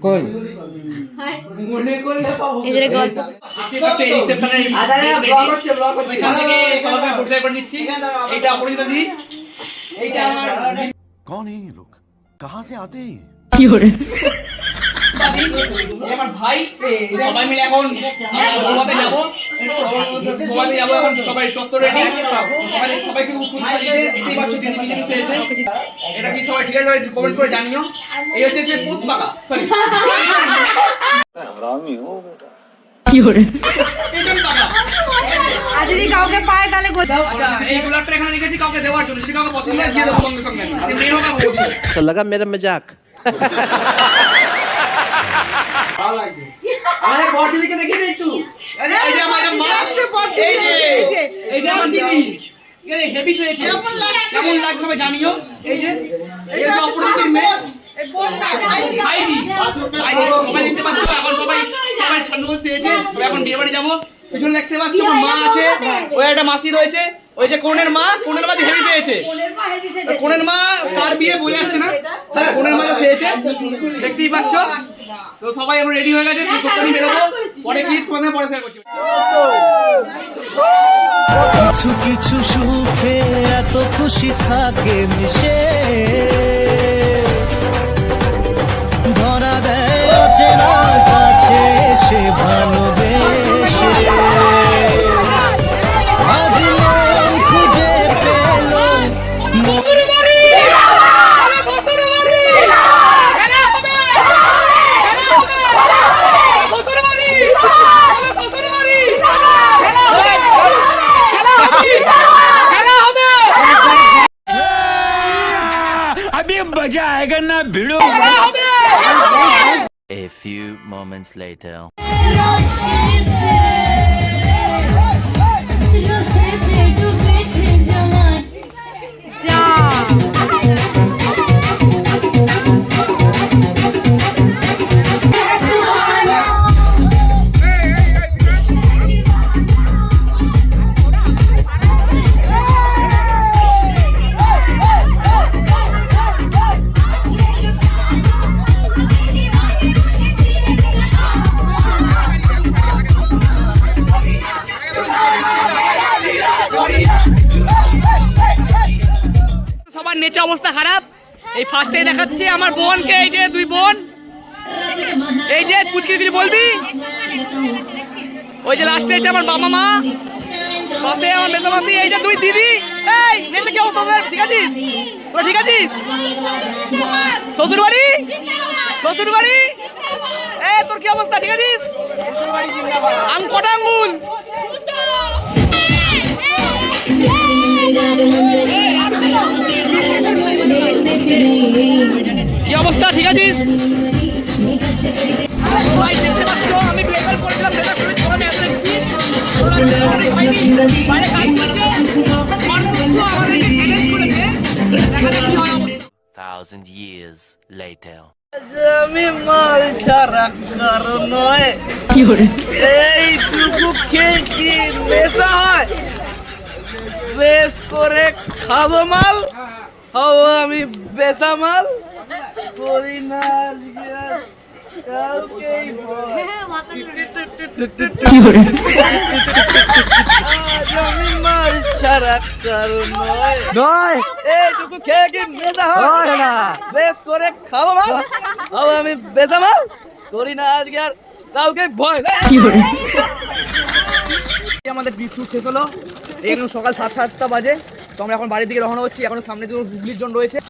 কই মনে করলে পাবো এদের গল্প এইটা অপরিচিত দি এইটা আমার कौन है ये लोग कहाँ से आते हैं কি করে আমার ভাই সবাই মিলে এখন গোয়াতে যাবো গোয়াতে যাবো এখন সবাই চত্বর রেডি সবাইকে শুনতে দেখতেই পাচ্ছ দিদি বিরিয়ানি খেয়েছে এটা কি সবাই ঠিক আছে কমেন্ট করে জানিও এই হচ্ছে যে পুত পাকা সরি हरामी हो बेटा কি করে পেছন পাকা আর যদি কাউকে পায় তাহলে আচ্ছা এই গোলাপটা এখানে রেখেছি কাউকে দেওয়ার জন্য যদি কাউকে পছন্দ হয় দিয়ে দেবো সঙ্গে সঙ্গে মেয়ে হোক আর বৌদি হোক। तो लगा मेरा मजाक ভালো লাগছে আমাদের বডি দিকে দেখি না একটু এই যে আমার মা এই যে আমার দিদি এই হেভি হয়েছে কেমন লাগছে সবাই জানিও এই যে এই যে অপরাধীর মেয়ে ভাইজি সবাই দেখতে পাচ্ছ এখন সবাই সান্নগঞ্জ হয়েছে এখন বিয়ে বাড়ি যাবো পিছনে দেখতে পাচ্ছ আমার মা আছে ওই একটা মাসি রয়েছে ওই যে কোনের মা যে হেভি হয়েছে কোনের মা কার বিয়ে বোঝা যাচ্ছে না কোনের মা যে হয়েছে দেখতেই পাচ্ছ তো সবাই আমরা রেডি হয়ে গেছে দোকানে বেরোবো পরে ক্লিপ তোমাদের পরে শেয়ার করছি কিছু কিছু সুখে এত খুশি থাকে মিশে ধরা দেয় অচেনা কাছে সে ভালোবেসে আজ মন খুঁজে পেল अभी मजा आएगा ना भिड़ो A few moments later সবার নেচে অবস্থা খারাপ এই ফার্স্টে দেখাচ্ছে আমার বোনকে এই যে দুই বোন এই যে পুচকি কিছু বলবি ওই যে লাস্টে হচ্ছে আমার বাবা মা পাশে আমার মেসোমাসি এই যে দুই দিদি এই নেচে কি অবস্থা তোদের ঠিক আছিস তোরা ঠিক আছিস শ্বশুর বাড়ি এই তোর কি অবস্থা ঠিক আছিস কটা আঙ্গুল কি অবস্থা ঠিক আছিস ভাই দেখতে পাচ্ছ আমি ব্লেজার পরেছিলাম ব্লেজার পরে গরমে এত দেখছি বাইরে কাজ করছে আমাদেরকে চ্যালেঞ্জ করেছে দেখা যাক কি হয় 1000 years later আমি মাল ছাড়া কারো নয় কি করে এইটুকু খেয়ে কি নেশা হয় বেশ করে খাবো মাল হবো আমি বেচা মাল করি না আজকে আর কাউকেই ভয়। কি করে আজ আমি মাল ছাড়া কারো নয় এইটুকু খেয়ে কি নেশা হয় না বেশ করে খাবো মাল হবো আমি বেচা মাল করি না আজকে আর কাউকে ভয়। কি করে আমাদের বিস্কুট শেষ হলো এখন সকাল 7:30 বাজে তো আমরা এখন বাড়ির দিকে রওনা হচ্ছি এখন সামনে দুটো হুগলির জন্য রয়েছে